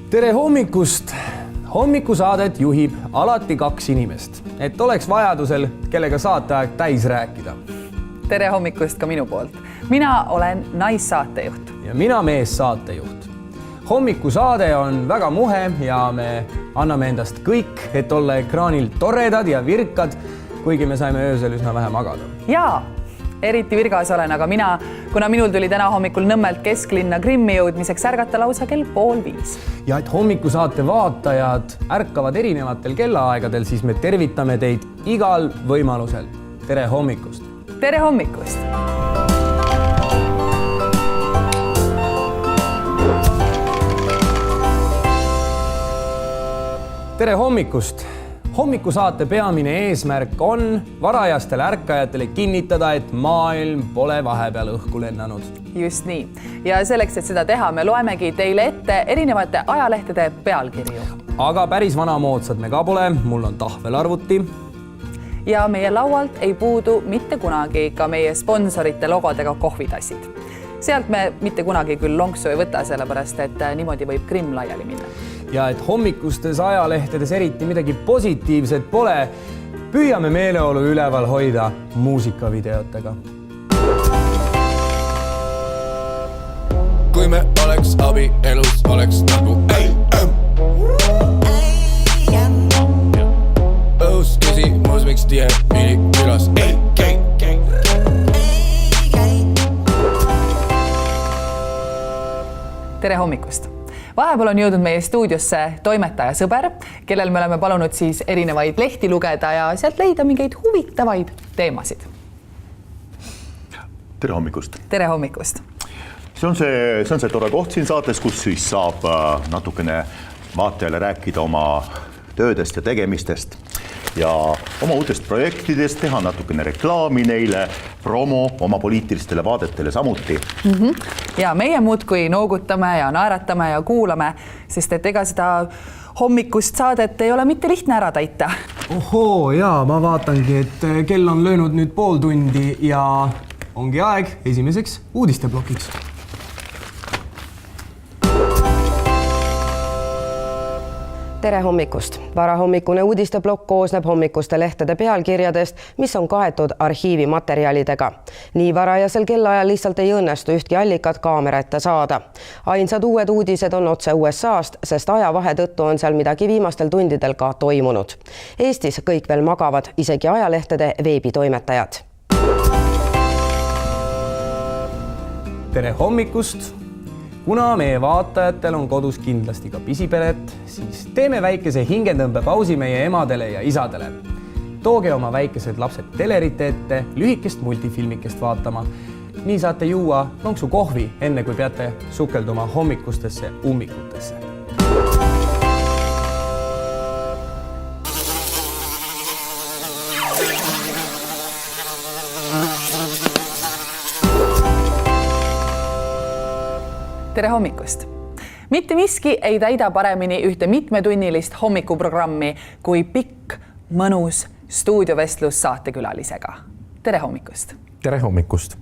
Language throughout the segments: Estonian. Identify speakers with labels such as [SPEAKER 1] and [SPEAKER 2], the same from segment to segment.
[SPEAKER 1] Tere hommikust! Hommikusaadet juhib alati 2 inimest, et oleks vajadusel, kellega saateaeg täis rääkida.
[SPEAKER 2] Tere hommikust ka minu poolt. Mina olen naissaatejuht.
[SPEAKER 1] Ja mina meessaatejuht. Hommikusaade on väga muhe ja me anname endast kõik, et olla ekraanil toredad ja virkad, kuigi me saime öösel üsna vähe magada.
[SPEAKER 2] Jaa, eriti virgas olen, aga kuna minul tuli täna hommikul Nõmmelt kesklinna Grimmi jõudmiseks ärgata lausa kell 4:30.
[SPEAKER 1] Ja et hommikusaate vaatajad ärkavad erinevatel kellaaegadel, siis me tervitame teid igal võimalusel. Tere hommikust!
[SPEAKER 2] Tere hommikust!
[SPEAKER 1] Tere hommikust! Hommikusaate peamine eesmärk on varajastele ärkajatele kinnitada, et maailm pole vahepeal õhku lennanud.
[SPEAKER 2] Just nii. Ja selleks, et seda teha, me loemegi teile ette erinevate ajalehtede pealkirju.
[SPEAKER 1] Aga päris vanamoodsad me ka pole. Mul on tahvelarvuti.
[SPEAKER 2] Ja meie laualt ei puudu mitte kunagi ka meie sponsorite logodega kohvitassid. Sealt me mitte kunagi küll lonksu ei võta, sellepärast et niimoodi võib Grimm laiali minna.
[SPEAKER 1] Ja et hommikustes ajalehtedes eriti midagi positiivset pole, püüame meeleolu üleval hoida muusikavideotega.
[SPEAKER 3] Kui me oleks abielus, oleks nagu õhus küsimus, miks tihemini külas
[SPEAKER 2] Tere hommikust! Vahepeal on jõudnud meie stuudiosse toimetaja sõber, kellel me oleme palunud siis erinevaid lehti lugeda ja sealt leida mingeid huvitavaid teemasid.
[SPEAKER 4] Tere hommikust!
[SPEAKER 2] Tere hommikust!
[SPEAKER 4] See on see tore koht siin saates, kus siis saab natukene vaatajale rääkida oma töödest ja tegemistest ja oma uutest projektidest, teha natukene reklaami neile, promo oma poliitilistele vaadetele samuti.
[SPEAKER 2] Ja meie muudkui noogutame ja naeratame ja kuulame, sest et ega seda hommikust saadet ei ole mitte lihtne ära täita.
[SPEAKER 1] Ohoo, jaa, ma vaatangi, et kell on löönud nüüd 0,5 tundi ja ongi aeg esimeseks uudisteblokiks.
[SPEAKER 5] Tere hommikust! Varahommikune uudisteblokk koosneb hommikuste lehtede pealkirjadest, mis on kaetud arhiivimaterjalidega. Nii varajasel kellaajal lihtsalt ei õnnestu ühtki allikat kaamera ette saada. Ainsad uued uudised on otse USA-st, sest ajavahe tõttu on seal midagi viimastel tundidel ka toimunud. Eestis kõik veel magavad, isegi ajalehtede veebitoimetajad.
[SPEAKER 1] Tere hommikust! Kuna meie vaatajatel on kodus kindlasti ka pisiperet, siis teeme väikese hingetõmbe pausi meie emadele ja isadele. Tooge oma väikesed lapsed telerite ette lühikest multifilmikest vaatama. Nii saate juua lonksu kohvi, enne kui peate sukelduma hommikustesse ummikutesse.
[SPEAKER 2] Tere hommikust! Mitte miski ei täida paremini ühte mitmetunnilist hommikuprogrammi kui pikk, mõnus stuudiovestlus saatekülalisega. Tere hommikust!
[SPEAKER 6] Tere hommikust!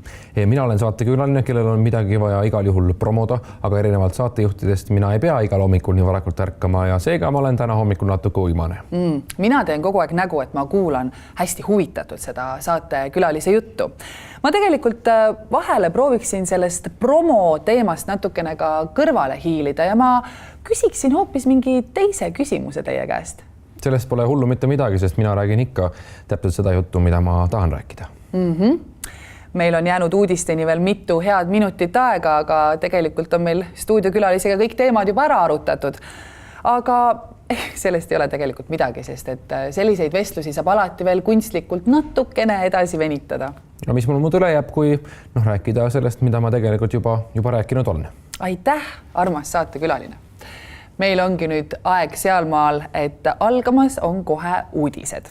[SPEAKER 6] Mina olen saatekülaline, kellel on midagi vaja igal juhul promoda, aga erinevalt saatejuhtidest mina ei pea igal hommikul nii varakult ärkama ja seega ma olen täna hommikul natuke uimane.
[SPEAKER 2] Mina teen kogu aeg nägu, et ma kuulan hästi huvitatud seda saatekülalise juttu. Ma tegelikult vahele prooviksin sellest promo teemast natukene ka kõrvale hiilida ja ma küsiksin hoopis mingi teise küsimuse teie käest.
[SPEAKER 6] Sellest pole hullu mitte midagi, sest mina räägin ikka täpselt seda juttu, mida ma tahan rääkida.
[SPEAKER 2] Meil on jäänud uudisteni veel mitu head minutit aega, aga tegelikult on meil stuudiokülalisega kõik teemad juba ära arutatud. Aga sellest ei ole tegelikult midagi, sest et selliseid vestlusi saab alati veel kunstlikult natukene edasi venitada.
[SPEAKER 6] No mis mul muud üle jääb, kui rääkida sellest, mida ma tegelikult juba rääkinud olen.
[SPEAKER 2] Aitäh, armas saatekülaline! Meil ongi nüüd aeg sealmaal, et algamas on kohe uudised.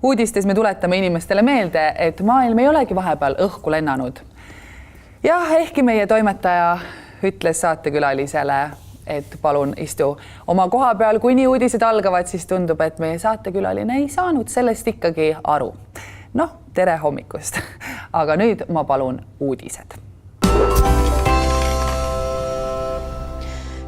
[SPEAKER 2] Uudistes me tuletame inimestele meelde, et maailm ei olegi vahepeal õhku lennanud. Jah, ehkki meie toimetaja ütles saatekülalisele, et palun istu oma koha peal, kuni uudised algavad, siis tundub, et meie saatekülaline ei saanud sellest ikkagi aru. Tere hommikust! Aga nüüd ma palun uudised.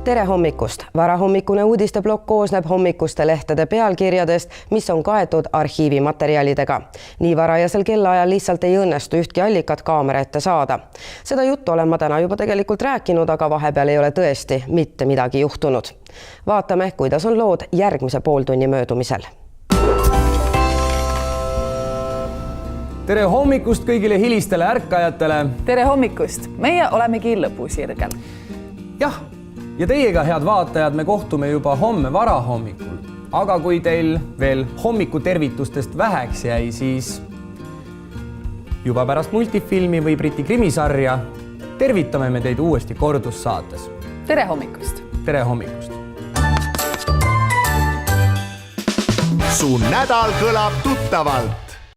[SPEAKER 5] tere hommikust! Varahommikune uudisteblokk koosneb hommikuste lehtede pealkirjadest, mis on kaetud arhiivimaterjalidega. Nii varajasel kellaajal lihtsalt ei õnnestu ühtki allikat kaamera ette saada. Seda juttu olen ma täna juba tegelikult rääkinud, aga vahepeal ei ole tõesti mitte midagi juhtunud. Vaatame, kuidas on lood järgmise pooltunni möödumisel.
[SPEAKER 1] Tere hommikust kõigile hilistele ärkajatele.
[SPEAKER 2] Tere hommikust! Meie olemegi lõpusirgel.
[SPEAKER 1] Jah, ja teiega, head vaatajad, me kohtume juba homme varahommikul. Aga kui teil veel hommikutervitustest väheks jäi, siis juba pärast multifilmi või Briti krimisarja tervitame me teid uuesti kordussaates.
[SPEAKER 2] Tere hommikust!
[SPEAKER 1] Tere hommikust!
[SPEAKER 7] Su nädal kõlab tuttavalt.